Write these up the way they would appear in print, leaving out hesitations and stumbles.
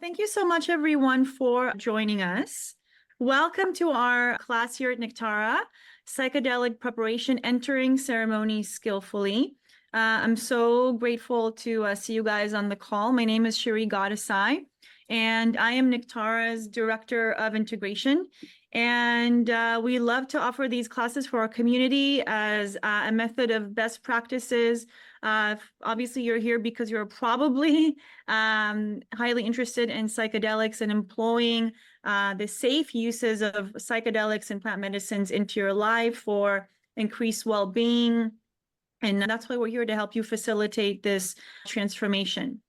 Thank you so much, everyone, for joining us. Welcome to our class here at Nectara, Psychedelic Preparation, Entering Ceremony Skillfully. I'm so grateful to see you guys on the call. My name is Shiri Godasi, and I am Nectara's Director of Integration. And we love to offer these classes for our community as a method of best practices. Obviously, you're here because you're probably highly interested in psychedelics and employing the safe uses of psychedelics and plant medicines into your life for increased well-being. And that's why we're here to help you facilitate this transformation.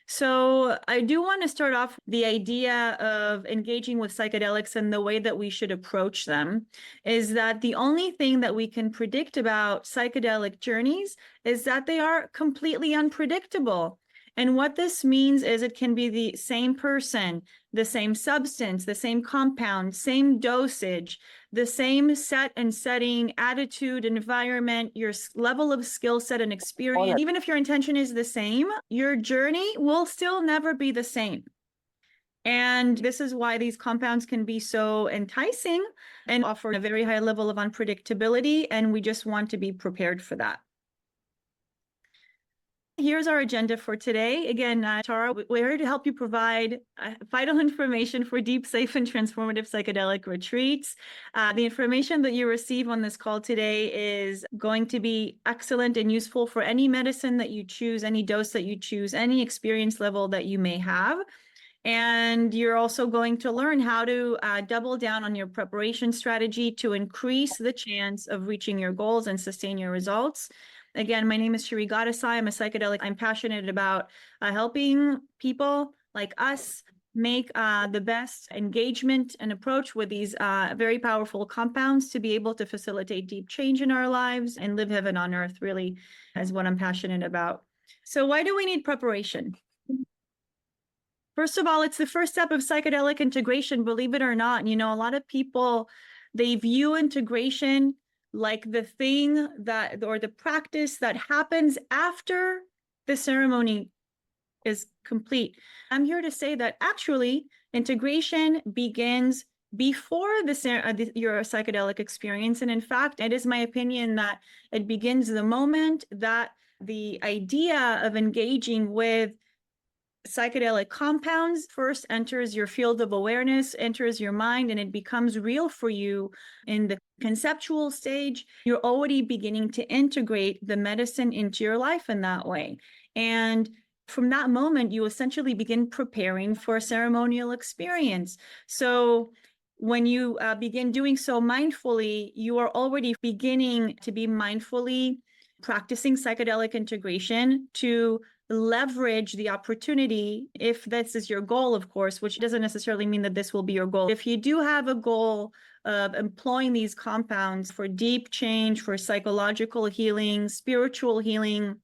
So I do want to start off the idea of engaging with psychedelics and the way that we should approach them is that the only thing that we can predict about psychedelic journeys is that they are completely unpredictable. And what this means is it can be the same person, the same substance, the same compound, same dosage, the same set and setting, attitude, environment, your level of skill set and experience. Even if your intention is the same, your journey will still never be the same. And this is why these compounds can be so enticing and offer a very high level of unpredictability. And we just want to be prepared for that. Here's our agenda for today. Again, Tara, we're here to help you provide vital information for deep, safe, and transformative psychedelic retreats. The information that you receive on this call today is going to be excellent and useful for any medicine that you choose, any dose that you choose, any experience level that you may have. And you're also going to learn how to double down on your preparation strategy to increase the chance of reaching your goals and sustain your results. Again, my name is Shiri Godasi. I'm a psychedelic. I'm passionate about helping people like us make the best engagement and approach with these very powerful compounds to be able to facilitate deep change in our lives and live heaven on earth, really, is what I'm passionate about. So why do we need preparation? First of all, it's the first step of psychedelic integration, believe it or not. You know, a lot of people, they view integration like the thing that, or the practice that happens after the ceremony is complete. I'm here to say that actually integration begins before your psychedelic experience. And in fact, it is my opinion that it begins the moment that the idea of engaging with psychedelic compounds first enters your field of awareness, enters your mind, and it becomes real for you in the conceptual stage. You're already beginning to integrate the medicine into your life in that way. And from that moment, you essentially begin preparing for a ceremonial experience. So when you begin doing so mindfully, you are already beginning to be mindfully practicing psychedelic integration to leverage the opportunity, if this is your goal, of course, which doesn't necessarily mean that this will be your goal. If you do have a goal of employing these compounds for deep change, for psychological healing, spiritual healing,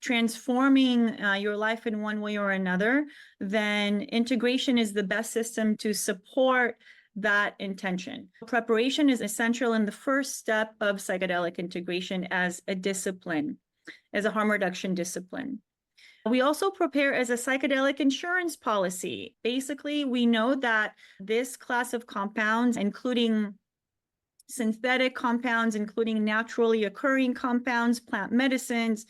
transforming your life in one way or another, then integration is the best system to support that intention. Preparation is essential in the first step of psychedelic integration as a discipline, as a harm reduction discipline. We also prepare as a psychedelic insurance policy. Basically, we know that this class of compounds, including synthetic compounds, including naturally occurring compounds, plant medicines,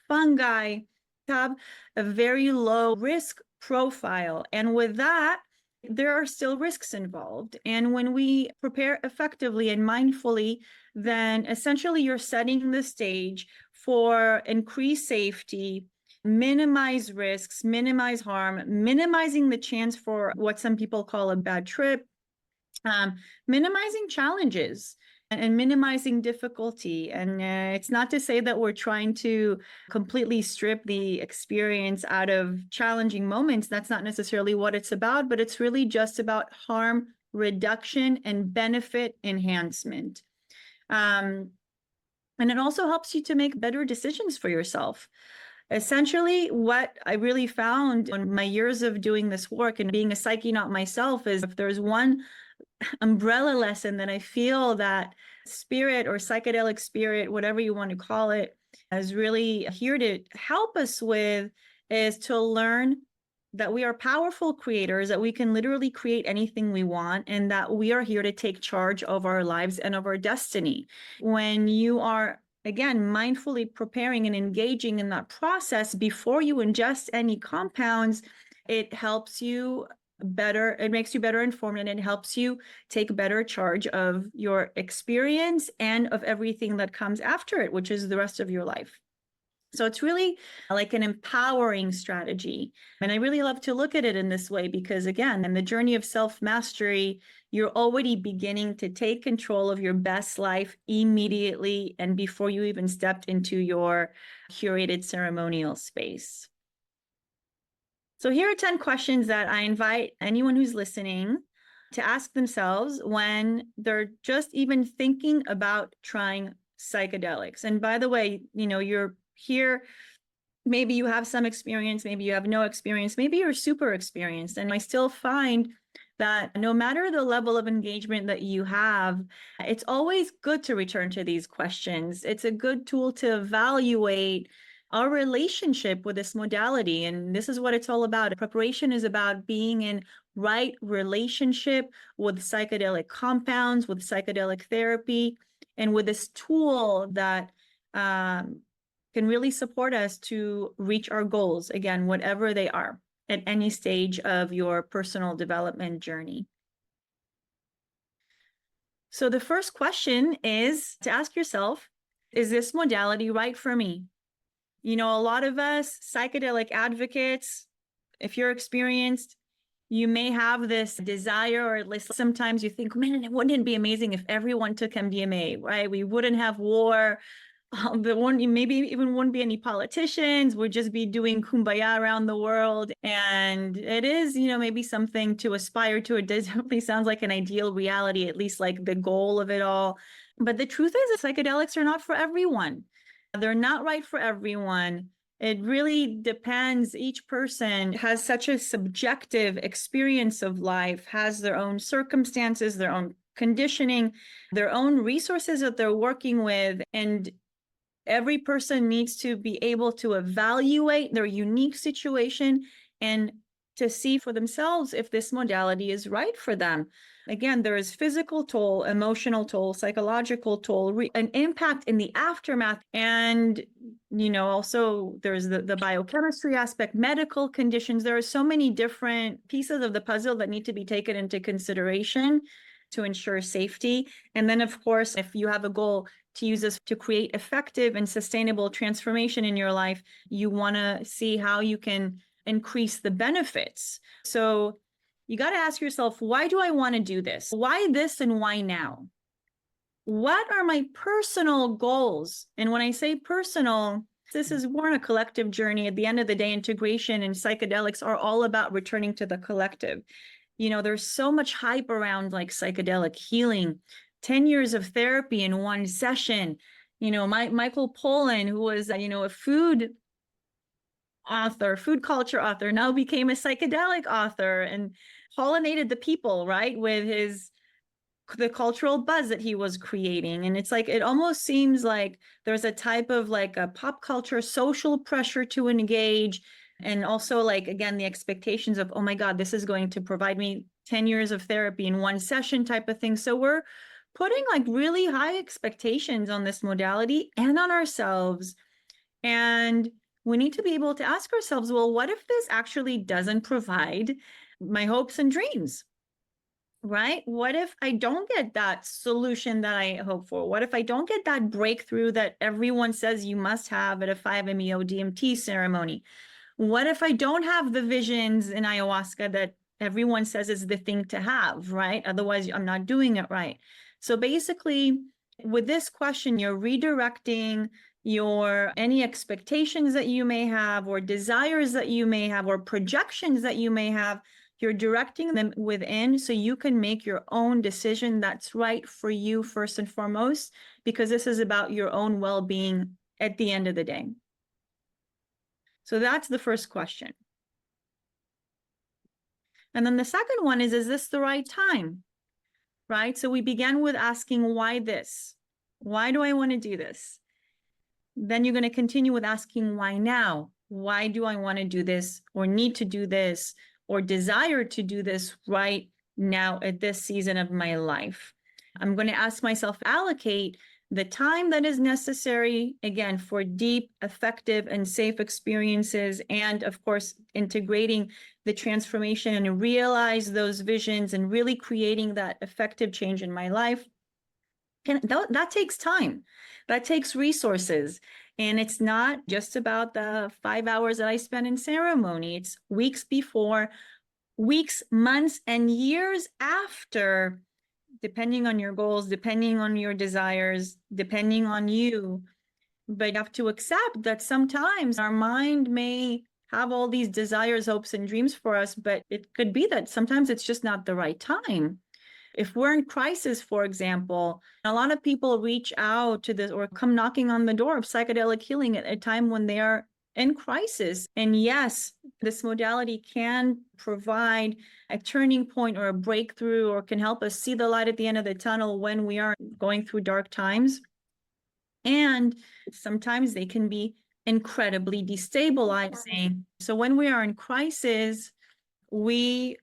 fungi, have a very low risk profile. And with that, there are still risks involved. And when we prepare effectively and mindfully, then essentially you're setting the stage for increased safety, minimize risks, minimize harm, minimizing the chance for what some people call a bad trip, minimizing challenges and minimizing difficulty. And it's not to say that we're trying to completely strip the experience out of challenging moments. That's not necessarily what it's about, but it's really just about harm reduction and benefit enhancement. And it also helps you to make better decisions for yourself. Essentially, what I really found in my years of doing this work and being a psychonaut myself is if there's one umbrella lesson that I feel that spirit or psychedelic spirit, whatever you want to call it, is really here to help us with is to learn that we are powerful creators, that we can literally create anything we want, and that we are here to take charge of our lives and of our destiny. When you are, again, mindfully preparing and engaging in that process before you ingest any compounds, it helps you better, it makes you better informed, and it helps you take better charge of your experience and of everything that comes after it, which is the rest of your life. So it's really like an empowering strategy. And I really love to look at it in this way because, again, in the journey of self-mastery, you're already beginning to take control of your best life immediately and before you even stepped into your curated ceremonial space. So here are 10 questions that I invite anyone who's listening to ask themselves when they're just even thinking about trying psychedelics. And by the way, you're here, maybe you have some experience, maybe you have no experience, maybe you're super experienced. And I still find that no matter the level of engagement that you have, it's always good to return to these questions. It's a good tool to evaluate our relationship with this modality. And this is what it's all about. Preparation is about being in right relationship with psychedelic compounds, with psychedelic therapy, and with this tool that can really support us to reach our goals, again, whatever they are, at any stage of your personal development journey. So the first question is to ask yourself, is this modality right for me? A lot of us psychedelic advocates, if you're experienced, you may have this desire, or at least sometimes you think, man, wouldn't it be amazing if everyone took MDMA, right? We wouldn't have war. Maybe even wouldn't be any politicians. We'd just be doing kumbaya around the world. And it is, maybe something to aspire to. It definitely sounds like an ideal reality, at least like the goal of it all. But the truth is that psychedelics are not for everyone. They're not right for everyone. It really depends. Each person has such a subjective experience of life, has their own circumstances, their own conditioning, their own resources that they're working with. And every person needs to be able to evaluate their unique situation and to see for themselves if this modality is right for them. Again, there is physical toll, emotional toll, psychological toll, an impact in the aftermath. And, also there's the biochemistry aspect, medical conditions. There are so many different pieces of the puzzle that need to be taken into consideration to ensure safety. And then, of course, if you have a goal to use this to create effective and sustainable transformation in your life, you want to see how you can increase the benefits. So you got to ask yourself, why do I want to do this? Why this and why now? What are my personal goals? And when I say personal, we're on a collective journey. At the end of the day, integration and psychedelics are all about returning to the collective. There's so much hype around like psychedelic healing, 10 years of therapy in one session. Michael Pollan, who was, a food culture author, now became a psychedelic author and pollinated the people, right, with the cultural buzz that he was creating. And it's like, it almost seems like there's a type of like a pop culture social pressure to engage. And also, like, again, the expectations of, oh my God, this is going to provide me 10 years of therapy in one session type of thing. So we're putting like really high expectations on this modality and on ourselves. And we need to be able to ask ourselves, well, what if this actually doesn't provide my hopes and dreams? Right? What if I don't get that solution that I hope for? What if I don't get that breakthrough that everyone says you must have at a 5-MeO DMT ceremony? What if I don't have the visions in ayahuasca that everyone says is the thing to have, right? Otherwise, I'm not doing it right. So basically, with this question, you're redirecting any expectations that you may have, or desires that you may have, or projections that you may have. You're directing them within so you can make your own decision that's right for you first and foremost, because this is about your own well-being at the end of the day. So that's the first question. And then the second one is this the right time? Right? So we began with asking, why this? Why do I want to do this? Then you're going to continue with asking, why now? why do I want to do this or need to do this or desire to do this right now at this season of my life? I'm going to ask myself, allocate the time that is necessary, again, for deep, effective, and safe experiences, and of course, integrating the transformation and realize those visions and really creating that effective change in my life. That takes time. That takes resources. And it's not just about the 5 hours that I spend in ceremony. It's weeks before, weeks, months, and years after, depending on your goals, depending on your desires, depending on you. But you have to accept that sometimes our mind may have all these desires, hopes, and dreams for us, but it could be that sometimes it's just not the right time. If we're in crisis, for example, a lot of people reach out to this or come knocking on the door of psychedelic healing at a time when they are in crisis. And yes, this modality can provide a turning point or a breakthrough, or can help us see the light at the end of the tunnel when we are going through dark times. And sometimes they can be incredibly destabilizing. So when we are in crisis, we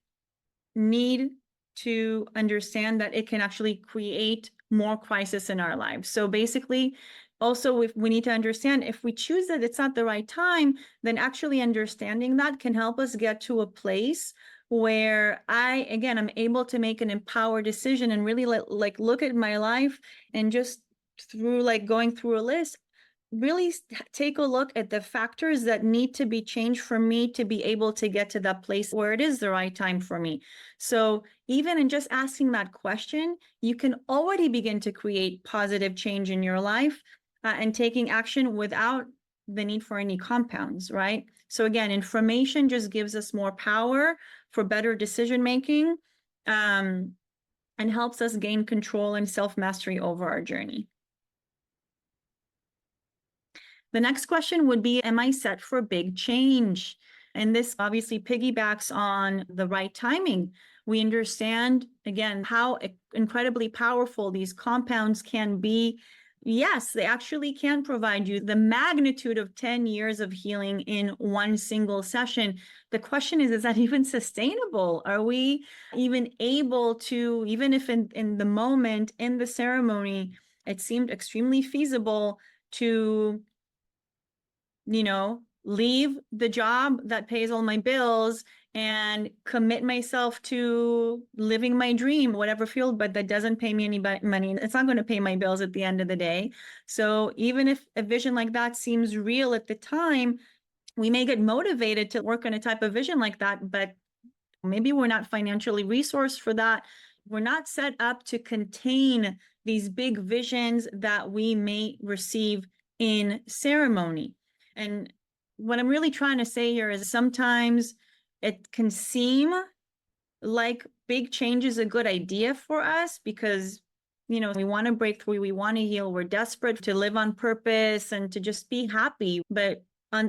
need to understand that it can actually create more crisis in our lives. So basically, also, if we need to understand, if we choose that it's not the right time, then actually understanding that can help us get to a place where I'm able to make an empowered decision and really look at my life and just through going through a list, really take a look at the factors that need to be changed for me to be able to get to that place where it is the right time for me. So even in just asking that question, you can already begin to create positive change in your life and taking action without the need for any compounds, right? So again, information just gives us more power for better decision making and helps us gain control and self-mastery over our journey. The next question would be, am I set for big change? And this obviously piggybacks on the right timing. We understand, again, how incredibly powerful these compounds can be. Yes, they actually can provide you the magnitude of 10 years of healing in one single session. The question is that even sustainable? Are we even able to, even if in the moment, in the ceremony, it seemed extremely feasible to leave the job that pays all my bills and commit myself to living my dream, whatever field, but that doesn't pay me any money. It's not going to pay my bills at the end of the day. So even if a vision like that seems real at the time, we may get motivated to work on a type of vision like that, but maybe we're not financially resourced for that. We're not set up to contain these big visions that we may receive in ceremony. And what I'm really trying to say here is sometimes it can seem like big change is a good idea for us because, we want to break through, we want to heal, we're desperate to live on purpose and to just be happy. But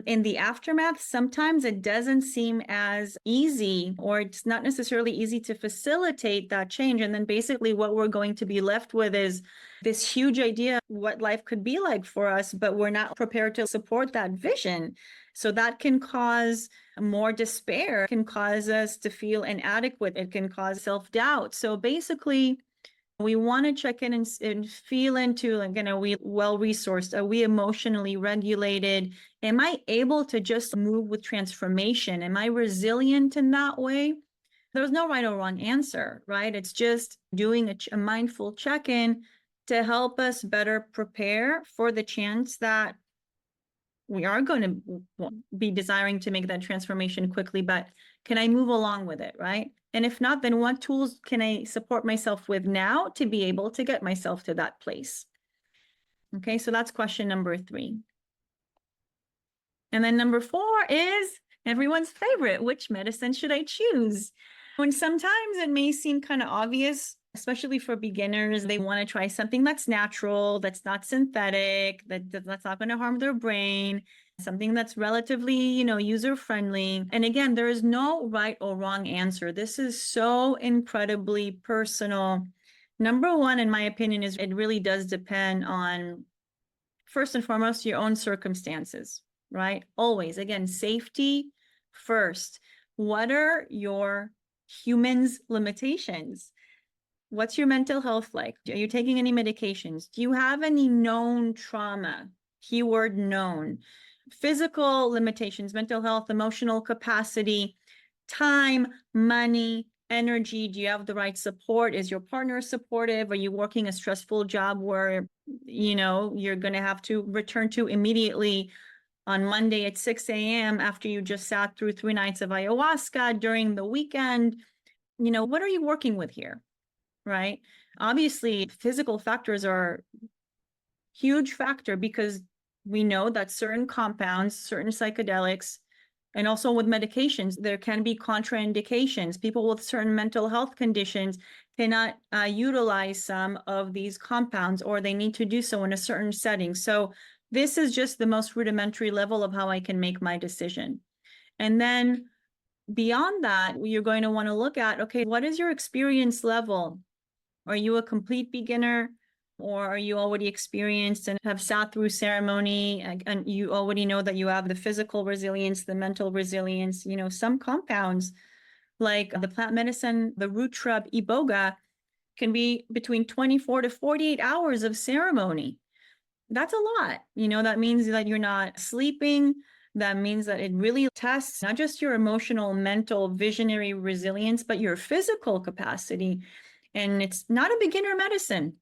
in the aftermath, sometimes it doesn't seem as easy, or it's not necessarily easy to facilitate that change. And then basically what we're going to be left with is this huge idea of what life could be like for us, but we're not prepared to support that vision. So that can cause more despair, it can cause us to feel inadequate, it can cause self-doubt. So basically, we want to check in and feel into, are we well-resourced? Are we emotionally regulated? Am I able to just move with transformation? Am I resilient in that way? There's no right or wrong answer, right? It's just doing a mindful check-in to help us better prepare for the chance that we are going to be desiring to make that transformation quickly, but can I move along with it, right? And if not, then what tools can I support myself with now to be able to get myself to that place? Okay, so that's question number 3. And then number 4 is everyone's favorite, which medicine should I choose? When sometimes it may seem kind of obvious, especially for beginners, they want to try something that's natural, that's not synthetic, that's not going to harm their brain, something that's relatively, user-friendly. And again, there is no right or wrong answer. This is so incredibly personal. Number 1, in my opinion, is it really does depend on, first and foremost, your own circumstances, right? Always, again, safety first. What are your humans' limitations? What's your mental health like? Are you taking any medications? Do you have any known trauma? Keyword known. Physical limitations, mental health, emotional capacity, time, money, energy. Do you have the right support? Is your partner supportive? Are you working a stressful job where, you're going to have to return to immediately on Monday at 6 a.m. after you just sat through 3 nights of ayahuasca during the weekend? What are you working with here? Right? Obviously, physical factors are a huge factor because we know that certain compounds, certain psychedelics, and also with medications, there can be contraindications. People with certain mental health conditions cannot utilize some of these compounds, or they need to do so in a certain setting. So this is just the most rudimentary level of how I can make my decision. And then beyond that, you're going to want to look at, okay, what is your experience level? Are you a complete beginner, or are you already experienced and have sat through ceremony and you already know that you have the physical resilience, the mental resilience? Some compounds like the plant medicine, the root shrub iboga, can be between 24 to 48 hours of ceremony. That's a lot. That means that you're not sleeping. That means that it really tests not just your emotional, mental, visionary resilience, but your physical capacity. And it's not a beginner medicine,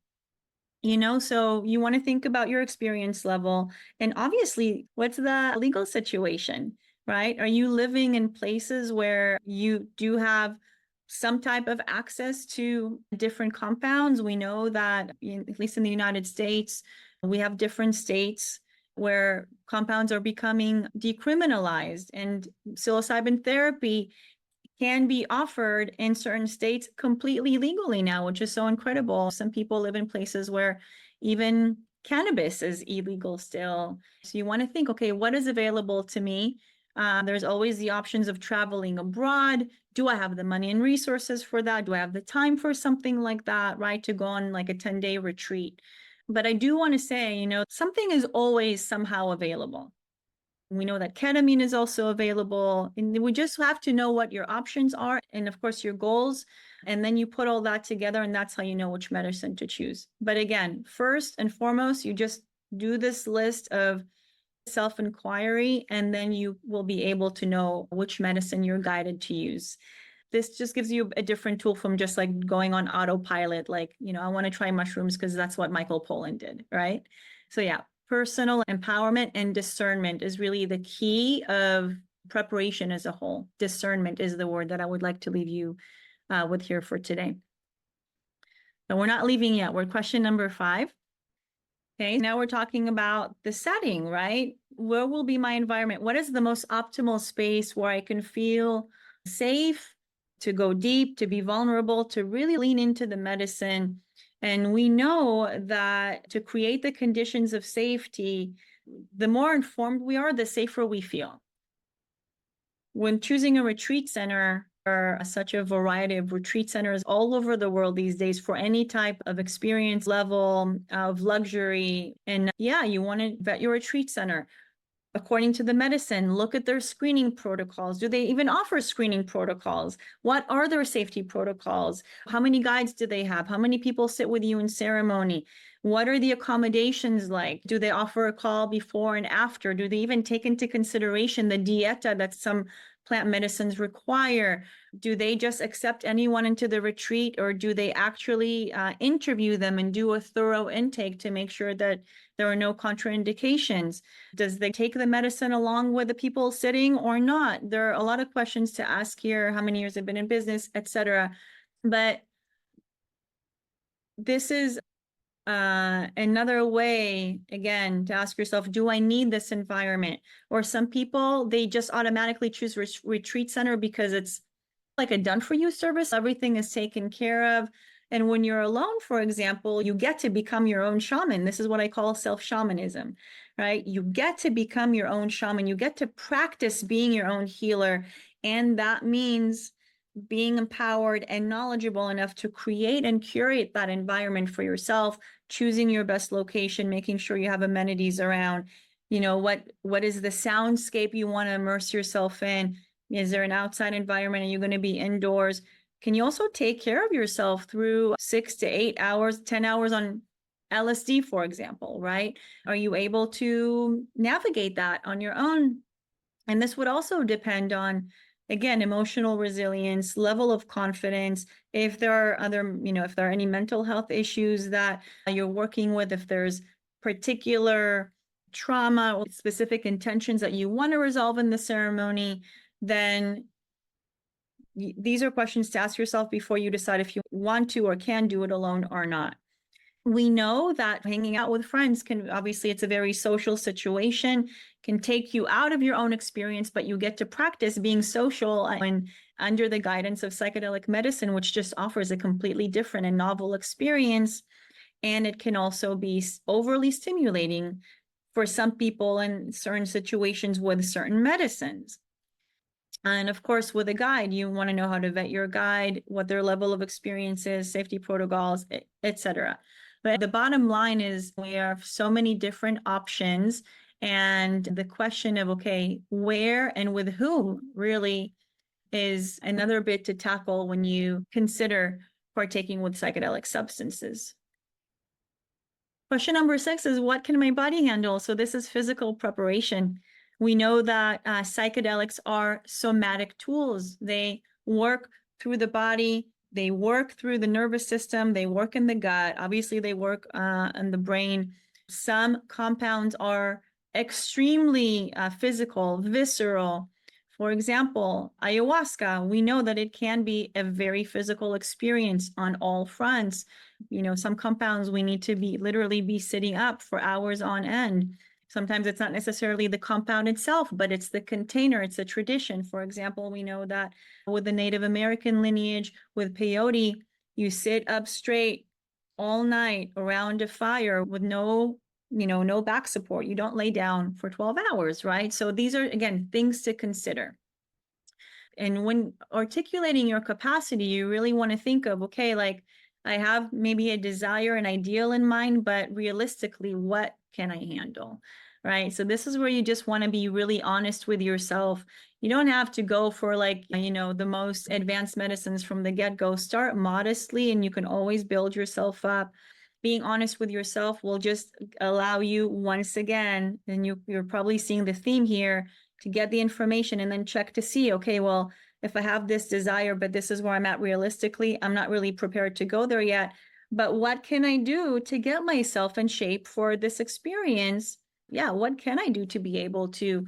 so you want to think about your experience level. And obviously, what's the legal situation, right? Are you living in places where you do have some type of access to different compounds? We know that, at least in the United States, we have different states where compounds are becoming decriminalized, and psilocybin therapy can be offered in certain states completely legally now, which is so incredible. Some people live in places where even cannabis is illegal still. So you want to think, okay, what is available to me? There's always the options of traveling abroad. Do I have the money and resources for that? Do I have the time for something like that, right? To go on like a 10-day retreat. But I do want to say, something is always somehow available. We know that ketamine is also available, and we just have to know what your options are and, of course, your goals. And then you put all that together, and that's how you know which medicine to choose. But again, first and foremost, you just do this list of self-inquiry, and then you will be able to know which medicine you're guided to use. This just gives you a different tool from just like going on autopilot, like, I want to try mushrooms because that's what Michael Pollan did, right? So yeah, personal empowerment and discernment is really the key of preparation as a whole. Discernment is the word that I would like to leave you with here for today. But we're not leaving yet. We're question number 5. Okay, now we're talking about the setting, right? Where will be my environment? What is the most optimal space where I can feel safe, to go deep, to be vulnerable, to really lean into the medicine? And we know that to create the conditions of safety, the more informed we are, the safer we feel. When choosing a retreat center, there are such a variety of retreat centers all over the world these days for any type of experience level of luxury. And yeah, you want to vet your retreat center according to the medicine. Look at their screening protocols. Do they even offer screening protocols? What are their safety protocols? How many guides do they have? How many people sit with you in ceremony? What are the accommodations like? Do they offer a call before and after? Do they even take into consideration the dieta that some plant medicines require? Do they just accept anyone into the retreat, or do they actually interview them and do a thorough intake to make sure that there are no contraindications? Does they take the medicine along with the people sitting or not? There are a lot of questions to ask here. How many years they've been in business, etc. But this is another way, again, to ask yourself, do I need this environment? Or some people, they just automatically choose retreat center because it's like a done for you service. Everything is taken care of. And when you're alone, for example, you get to become your own shaman. This is what I call self-shamanism, right? You get to become your own shaman. You get to practice being your own healer. And that means being empowered and knowledgeable enough to create and curate that environment for yourself, choosing your best location, making sure you have amenities around. What is the soundscape you want to immerse yourself in? Is there an outside environment? Are you going to be indoors? Can you also take care of yourself through 6 to 8 hours, 10 hours on LSD, for example, right? Are you able to navigate that on your own? And this would also depend on, again, emotional resilience, level of confidence, if there are if there are any mental health issues that you're working with, if there's particular trauma or specific intentions that you want to resolve in the ceremony, then these are questions to ask yourself before you decide if you want to or can do it alone or not. We know that hanging out with friends obviously, it's a very social situation, can take you out of your own experience, but you get to practice being social and under the guidance of psychedelic medicine, which just offers a completely different and novel experience. And it can also be overly stimulating for some people in certain situations with certain medicines. And of course, with a guide, you want to know how to vet your guide, what their level of experience is, safety protocols, etc. But the bottom line is we have so many different options. And the question of, okay, where and with whom really is another bit to tackle when you consider partaking with psychedelic substances. Question number 6 is, what can my body handle? So this is physical preparation. We know that psychedelics are somatic tools. They work through the body, they work through the nervous system, they work in the gut. Obviously, they work in the brain. Some compounds are extremely physical, visceral. For example, ayahuasca, we know that it can be a very physical experience on all fronts. Some compounds we need to literally be sitting up for hours on end. Sometimes it's not necessarily the compound itself, but it's the container, it's a tradition. For example, we know that with the Native American lineage, with peyote, you sit up straight all night around a fire with no back support. You don't lay down for 12 hours, right? So these are, again, things to consider. And when articulating your capacity, you really want to think of, okay, like I have maybe a desire, an ideal in mind, but realistically, what can I handle? Right. So this is where you just want to be really honest with yourself. You don't have to go for the most advanced medicines from the get-go. Start modestly, and you can always build yourself up. Being honest with yourself will just allow you, once again, and you're probably seeing the theme here, to get the information and then check to see, okay, well, if I have this desire, but this is where I'm at realistically, I'm not really prepared to go there yet. But what can I do to get myself in shape for this experience? Yeah, what can I do to be able to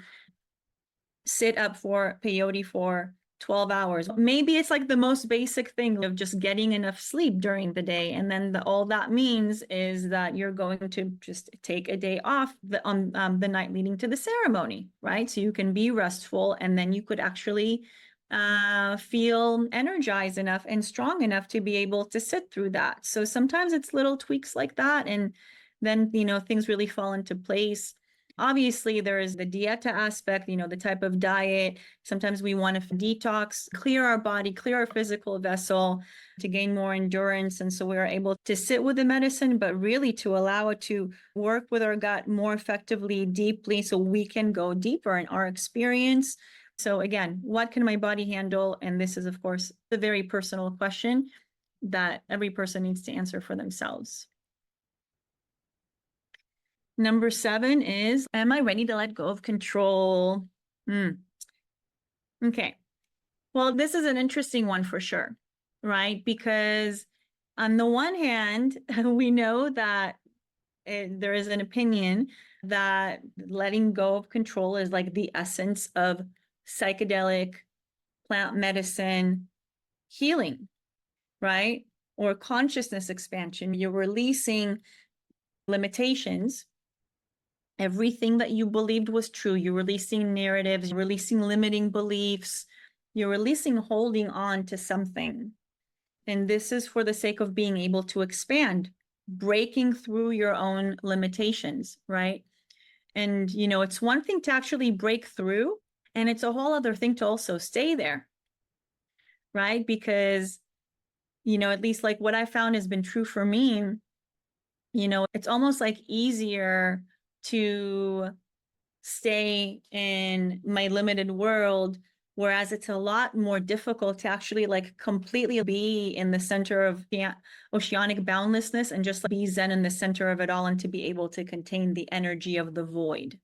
sit up for peyote for 12 hours? Maybe it's like the most basic thing of just getting enough sleep during the day. And then all that means is that you're going to just take a day off on the night leading to the ceremony, right? So you can be restful, and then you could actually feel energized enough and strong enough to be able to sit through that. So sometimes it's little tweaks like that, and then things really fall into place. Obviously, there is the dieta aspect, the type of diet. Sometimes we want to detox, clear our body, clear our physical vessel to gain more endurance. And so we are able to sit with the medicine, but really to allow it to work with our gut more effectively, deeply, so we can go deeper in our experience. So again, what can my body handle? And this is, of course, a very personal question that every person needs to answer for themselves. Number 7 is, am I ready to let go of control? Okay. Well, this is an interesting one for sure, right? Because on the one hand, we know that there is an opinion that letting go of control is like the essence of psychedelic plant medicine healing, right? Or consciousness expansion. You're releasing limitations, everything that you believed was true. You're releasing narratives, you're releasing limiting beliefs, you're releasing holding on to something. And this is for the sake of being able to expand, breaking through your own limitations, right? And, it's one thing to actually break through, and it's a whole other thing to also stay there, right? Because, at least like what I found has been true for me, it's almost like easier to stay in my limited world, whereas it's a lot more difficult to actually like completely be in the center of the oceanic boundlessness and just be zen in the center of it all, and to be able to contain the energy of the void,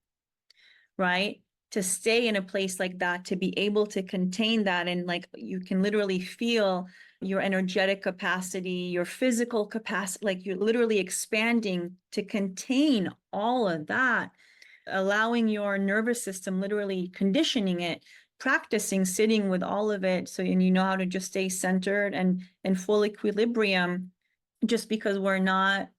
right? To stay in a place like that, to be able to contain that, and like you can literally feel your energetic capacity, your physical capacity, like you're literally expanding to contain all of that, allowing your nervous system, literally conditioning it, practicing sitting with all of it, so and you know how to just stay centered and in full equilibrium, just because we're not,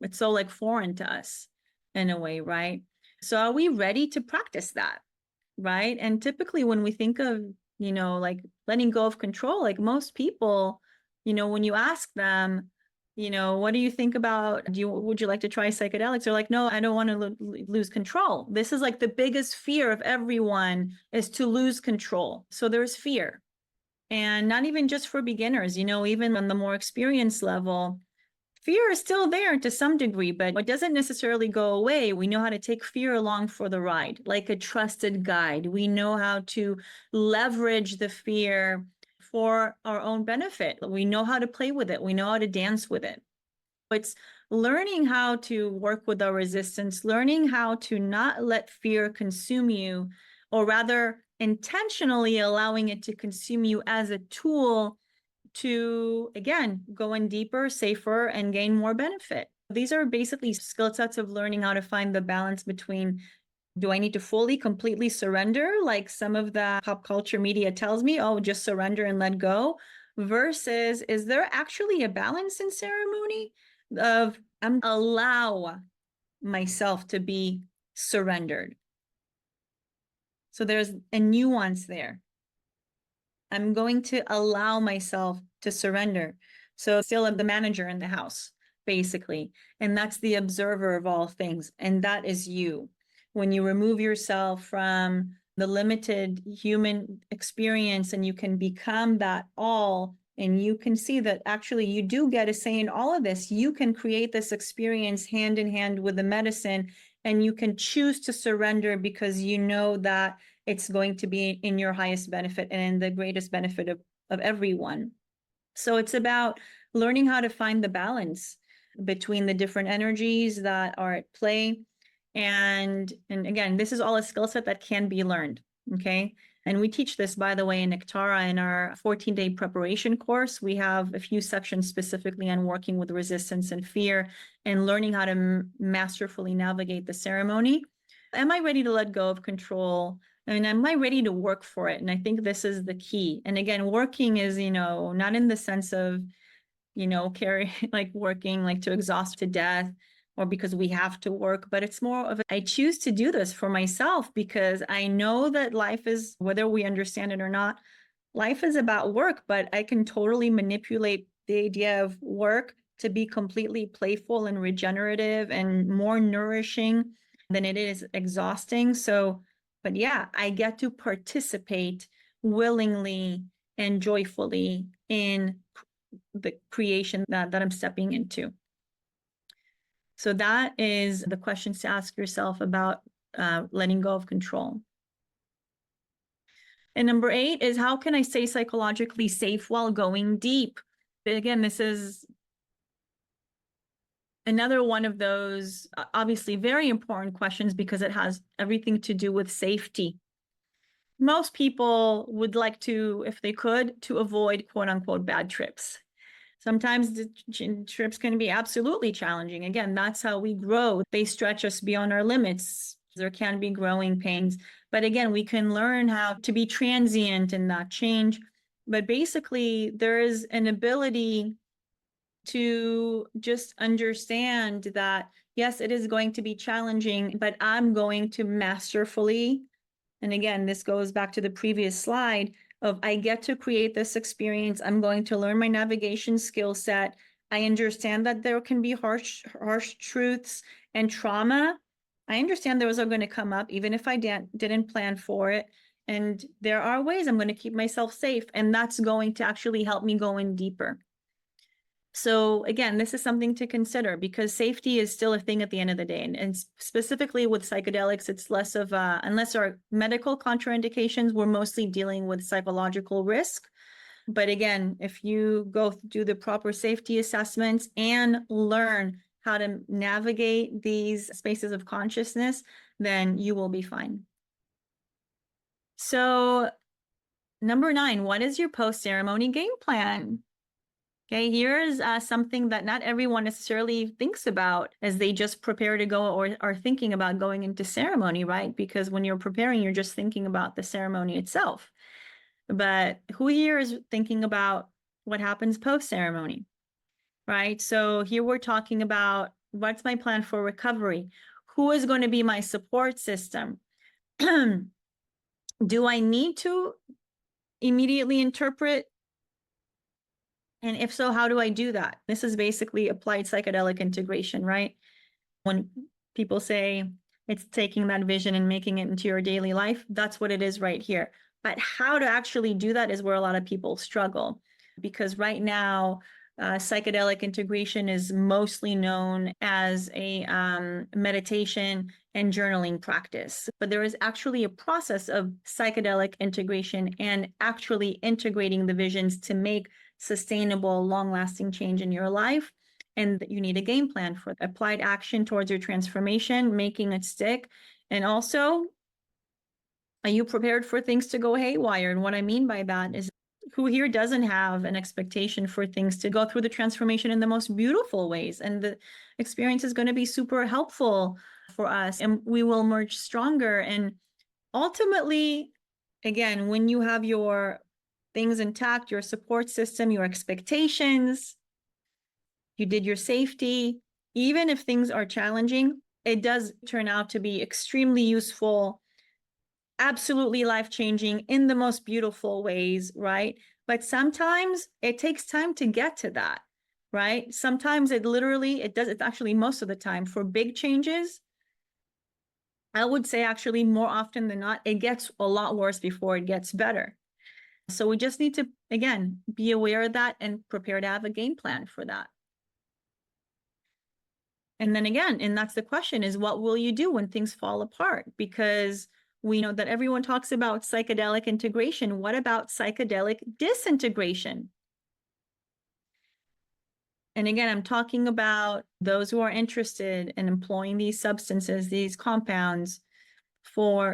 it's so like foreign to us in a way, right? So are we ready to practice that, right? And typically when we think of, you know, like letting go of control, like most people, you know, when you ask them, you know, what do you think about, would you like to try psychedelics? They're like, no, I don't want to lose control. This is like the biggest fear of everyone, is to lose control. So there's fear. And not even just for beginners, you know, even on the more experienced level, fear is still there to some degree, but it doesn't necessarily go away. We know how to take fear along for the ride, like a trusted guide. We know how to leverage the fear for our own benefit. We know how to play with it. We know how to dance with it. It's learning how to work with our resistance, learning how to not let fear consume you, or rather intentionally allowing it to consume you as a tool to, again, go in deeper, safer, and gain more benefit. These are basically skill sets of learning how to find the balance between, do I need to fully, completely surrender, like some of the pop culture media tells me, oh, just surrender and let go, versus is there actually a balance in ceremony of I'm allow myself to be surrendered. So there's a nuance there. I'm going to allow myself to surrender. So still I'm the manager in the house, basically. And that's the observer of all things. And that is you. When you remove yourself from the limited human experience and you can become that all, and you can see that actually you do get a say in all of this. You can create this experience hand in hand with the medicine, and you can choose to surrender because you know that it's going to be in your highest benefit and in the greatest benefit of everyone. So it's about learning how to find the balance between the different energies that are at play. And again, this is all a skill set that can be learned, okay? And we teach this, by the way, in Nectara in our 14-day preparation course. We have a few sections specifically on working with resistance and fear and learning how to masterfully navigate the ceremony. Am I ready to let go of control? And am I ready to work for it? And I think this is the key. And again, working is, you know, not in the sense of, you know, like working like to exhaust to death or because we have to work, but it's more of I choose to do this for myself because I know that life is, whether we understand it or not, life is about work, but I can totally manipulate the idea of work to be completely playful and regenerative and more nourishing than it is exhausting. So, but yeah, I get to participate willingly and joyfully in the creation that I'm stepping into. So that is the questions to ask yourself about letting go of control. And number 8 is, how can I stay psychologically safe while going deep? Again, this is another one of those obviously very important questions because it has everything to do with safety. Most people would like to, if they could, to avoid quote unquote bad trips. Sometimes the trips can be absolutely challenging. Again, that's how we grow. They stretch us beyond our limits. There can be growing pains. But again, we can learn how to be transient in that change. But basically, there is an ability to just understand that, yes, it is going to be challenging, but I'm going to masterfully, and again, this goes back to the previous slide, of I get to create this experience. I'm going to learn my navigation skill set. I understand that there can be harsh truths and trauma. I understand those are going to come up, even if I didn't plan for it. And there are ways I'm going to keep myself safe. And that's going to actually help me go in deeper. So again, this is something to consider because safety is still a thing at the end of the day. And specifically with psychedelics, it's less of unless there are medical contraindications, we're mostly dealing with psychological risk. But again, if you go do the proper safety assessments and learn how to navigate these spaces of consciousness, then you will be fine. So number 9, what is your post-ceremony game plan? Okay, here's something that not everyone necessarily thinks about as they just prepare to go or are thinking about going into ceremony, right? Because when you're preparing, you're just thinking about the ceremony itself. But who here is thinking about what happens post-ceremony, right? So here we're talking about what's my plan for recovery? Who is going to be my support system? Do I need to immediately interpret? And if so, how do I do that? This is basically applied psychedelic integration, right? When people say it's taking that vision and making it into your daily life, that's what it is right here. But how to actually do that is where a lot of people struggle. Because right now, psychedelic integration is mostly known as a meditation and journaling practice. But there is actually a process of psychedelic integration and actually integrating the visions to make sustainable, long-lasting change in your life. And you need a game plan for applied action towards your transformation, making it stick. And also, are you prepared for things to go haywire? And what I mean by that is who here doesn't have an expectation for things to go through the transformation in the most beautiful ways? And the experience is going to be super helpful for us, and we will emerge stronger. And ultimately, again, when you have your things intact, your support system, your expectations, you did your safety, even if things are challenging, it does turn out to be extremely useful, absolutely life-changing in the most beautiful ways, right? But sometimes it takes time to get to that, right? Sometimes it's actually most of the time for big changes, I would say actually more often than not, it gets a lot worse before it gets better. So we just need to, again, be aware of that and prepare to have a game plan for that. And then again, and that's the question is, what will you do when things fall apart? Because we know that everyone talks about psychedelic integration. What about psychedelic disintegration? And again, I'm talking about those who are interested in employing these substances, these compounds,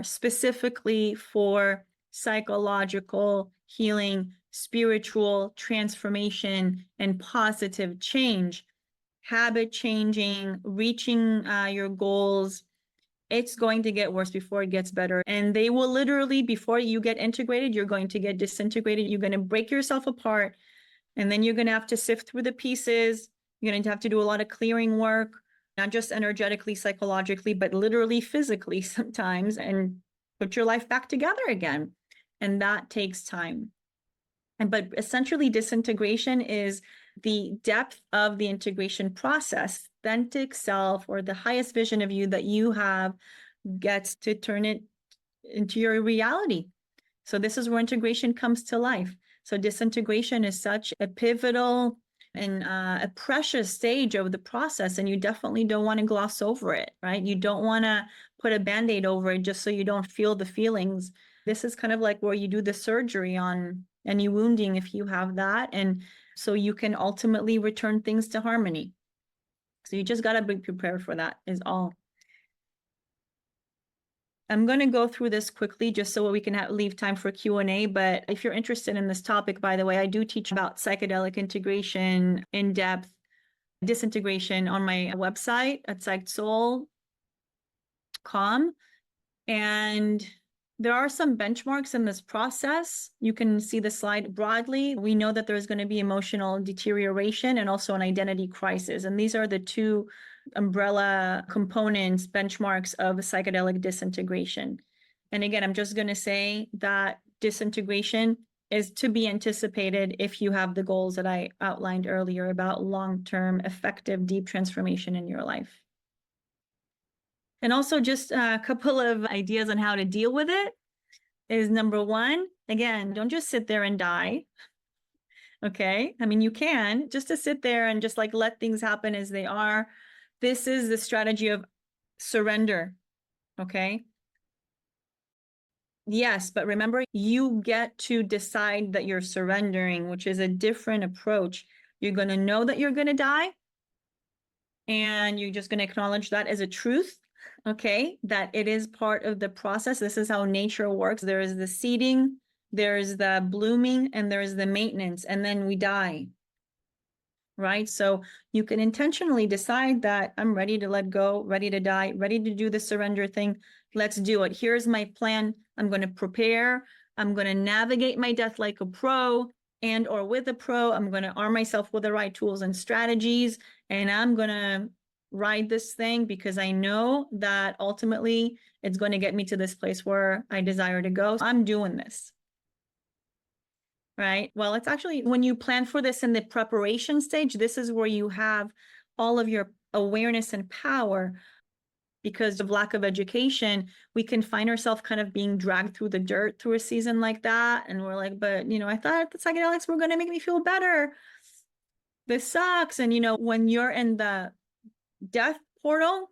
specifically for psychological healing, spiritual transformation, and positive change, habit changing, reaching your goals. It's going to get worse before it gets better. And they will literally, before you get integrated, you're going to get disintegrated. You're going to break yourself apart. And then you're going to have to sift through the pieces. You're going to have to do a lot of clearing work, not just energetically, psychologically, but literally physically sometimes, and put your life back together again. And that takes time. But essentially, disintegration is the depth of the integration process. Authentic self, or the highest vision of you that you have, gets to turn it into your reality. So this is where integration comes to life. So disintegration is such a pivotal and a precious stage of the process, and you definitely don't want to gloss over it, right? You don't want to put a Band-Aid over it just so you don't feel the feelings. This is kind of like where you do the surgery on any wounding if you have that, and so you can ultimately return things to harmony. So you just got to be prepared for that is all. I'm going to go through this quickly just so we can leave time for Q&A. But if you're interested in this topic, by the way, I do teach about psychedelic integration, in-depth disintegration on my website at psychsoul.com. And there are some benchmarks in this process. You can see the slide broadly. We know that there's going to be emotional deterioration and also an identity crisis. And these are the two umbrella components, benchmarks of psychedelic disintegration. And again, I'm just going to say that disintegration is to be anticipated if you have the goals that I outlined earlier about long-term, effective, deep transformation in your life. And also just a couple of ideas on how to deal with it is number one, again, don't just sit there and die. Okay. I mean, you can just to sit there and just like let things happen as they are. This is the strategy of surrender. Okay. Yes, but remember, you get to decide that you're surrendering, which is a different approach. You're going to know that you're going to die, and you're just going to acknowledge that as a truth. Okay, that it is part of the process. This is how nature works. There is the seeding, there's the blooming, and there's the maintenance, and then we die. Right? So you can intentionally decide that I'm ready to let go, ready to die, ready to do the surrender thing. Let's do it. Here's my plan. I'm going to prepare. I'm going to navigate my death like a pro and or with a pro. I'm going to arm myself with the right tools and strategies, and I'm going to ride this thing because I know that ultimately it's going to get me to this place where I desire to go. I'm doing this. Right. Well, it's actually when you plan for this in the preparation stage, this is where you have all of your awareness and power. Because of lack of education, we can find ourselves kind of being dragged through the dirt through a season like that. And we're like, but, I thought the psychedelics were going to make me feel better. This sucks. And, when you're in the death portal,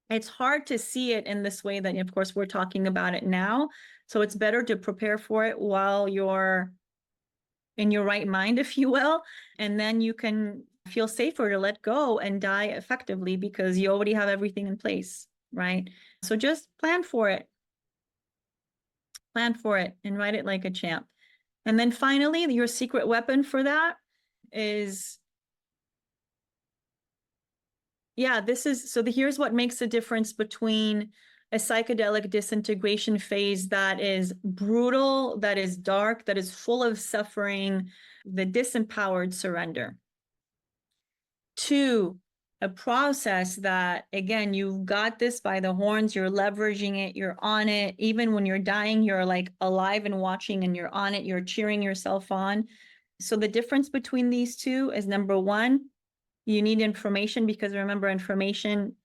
it's hard to see it in this way that, of course, we're talking about it now. So it's better to prepare for it while you're in your right mind, if you will, and then you can feel safer to let go and die effectively because you already have everything in place, right? So just plan for it and ride it like a champ. And then finally, your secret weapon for that is, here's what makes the difference between a psychedelic disintegration phase that is brutal, that is dark, that is full of suffering, the disempowered surrender. 2, a process that, again, you've got this by the horns, you're leveraging it, you're on it. Even when you're dying, you're like alive and watching and you're on it, you're cheering yourself on. So the difference between these two is, number one, you need information, because remember, information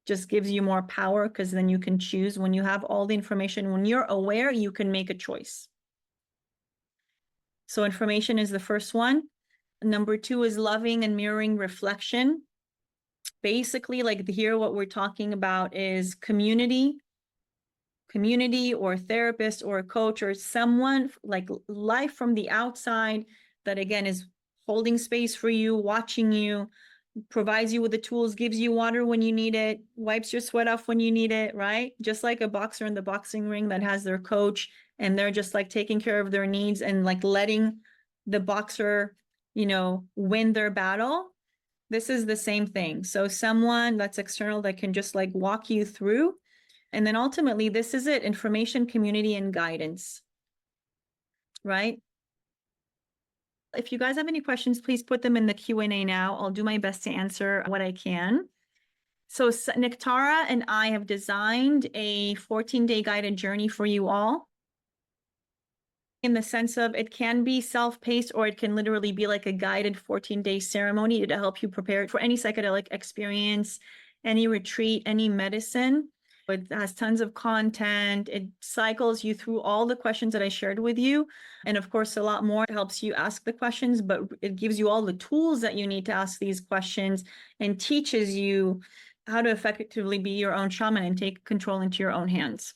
just gives you more power, because then you can choose. When you have all the information, when you're aware, you can make a choice. So information is the first one. Number 2 is loving and mirroring reflection. Basically, like here, what we're talking about is community or therapist or a coach or someone like life from the outside that, again, is holding space for you, watching you, provides you with the tools, gives you water when you need it, wipes your sweat off when you need it, right? Just like a boxer in the boxing ring that has their coach and they're just like taking care of their needs and like letting the boxer, win their battle. This is the same thing. So someone that's external that can just like walk you through. And then ultimately, this is it: information, community, and guidance, right? If you guys have any questions, please put them in the Q&A now. I'll do my best to answer what I can. So Nectara and I have designed a 14-day guided journey for you all, in the sense of it can be self-paced or it can literally be like a guided 14-day ceremony to help you prepare for any psychedelic experience, any retreat, any medicine. It has tons of content. It cycles you through all the questions that I shared with you. And of course, a lot more. It helps you ask the questions, but it gives you all the tools that you need to ask these questions and teaches you how to effectively be your own shaman and take control into your own hands.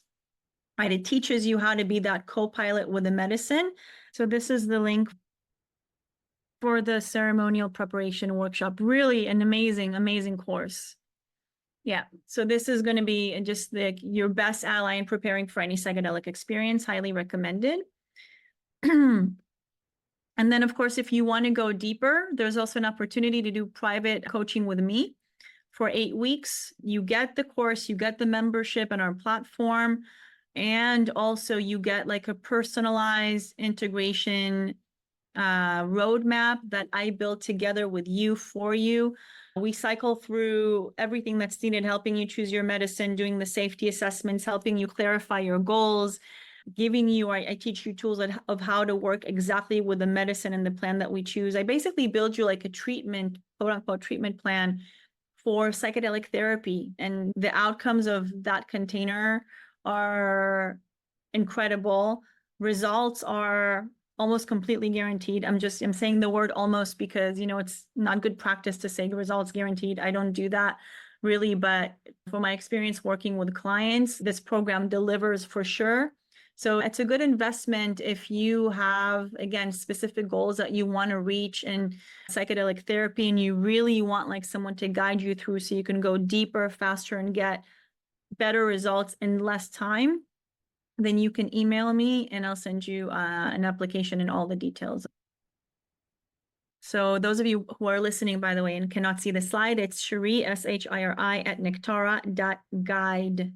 Right? It teaches you how to be that co-pilot with the medicine. So this is the link for the ceremonial preparation workshop. Really an amazing, amazing course. Yeah, so this is going to be just your best ally in preparing for any psychedelic experience. Highly recommended. And then, of course, if you want to go deeper, there's also an opportunity to do private coaching with me for 8 weeks. You get the course, you get the membership in our platform, and also you get like a personalized integration roadmap that I built together with you for you. We cycle through everything that's needed, helping you choose your medicine, doing the safety assessments, helping you clarify your goals, giving you, I teach you tools of how to work exactly with the medicine and the plan that we choose. I basically build you like a treatment, quote unquote, treatment plan for psychedelic therapy. And the outcomes of that container are incredible. Results are almost completely guaranteed. I'm saying the word almost because, it's not good practice to say results guaranteed. I don't do that really, but from my experience working with clients, this program delivers for sure. So it's a good investment if you have, again, specific goals that you want to reach in psychedelic therapy, and you really want like someone to guide you through so you can go deeper, faster, and get better results in less time. Then you can email me and I'll send you an application and all the details. So those of you who are listening, by the way, and cannot see the slide, it's Shiri, SHIRI, at nectara.guide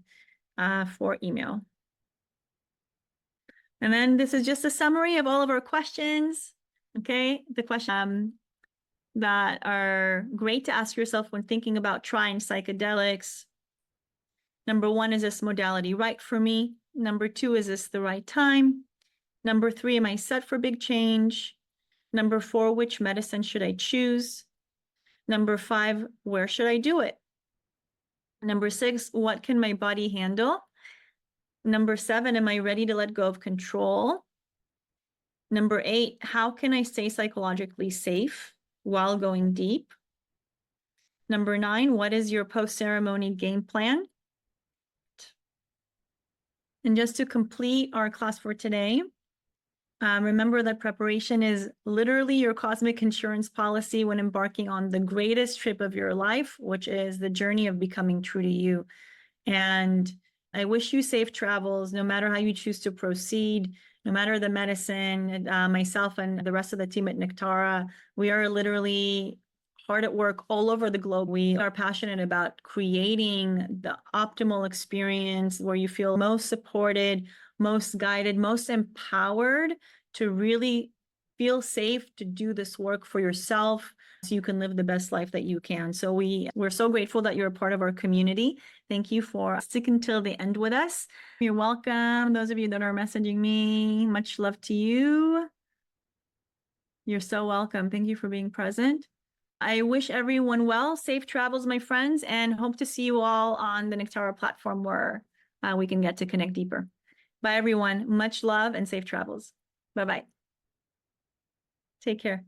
for email. And then this is just a summary of all of our questions. Okay, the questions that are great to ask yourself when thinking about trying psychedelics. Number 1, is this modality right for me? Number 2, is this the right time? Number 3, am I set for big change? Number 4, which medicine should I choose? Number 5, where should I do it? Number 6, what can my body handle? Number 7, am I ready to let go of control? Number 8, how can I stay psychologically safe while going deep? Number 9, what is your post-ceremony game plan? And just to complete our class for today, remember that preparation is literally your cosmic insurance policy when embarking on the greatest trip of your life, which is the journey of becoming true to you. And I wish you safe travels, no matter how you choose to proceed, no matter the medicine. Myself and the rest of the team at Nectara, we are literally hard at work all over the globe. We are passionate about creating the optimal experience where you feel most supported, most guided, most empowered to really feel safe to do this work for yourself so you can live the best life that you can. So we're so grateful that you're a part of our community. Thank you for sticking till the end with us. You're welcome. Those of you that are messaging me, much love to you. You're so welcome. Thank you for being present. I wish everyone well, safe travels, my friends, and hope to see you all on the Nectara platform where we can get to connect deeper. Bye, everyone. Much love and safe travels. Bye-bye. Take care.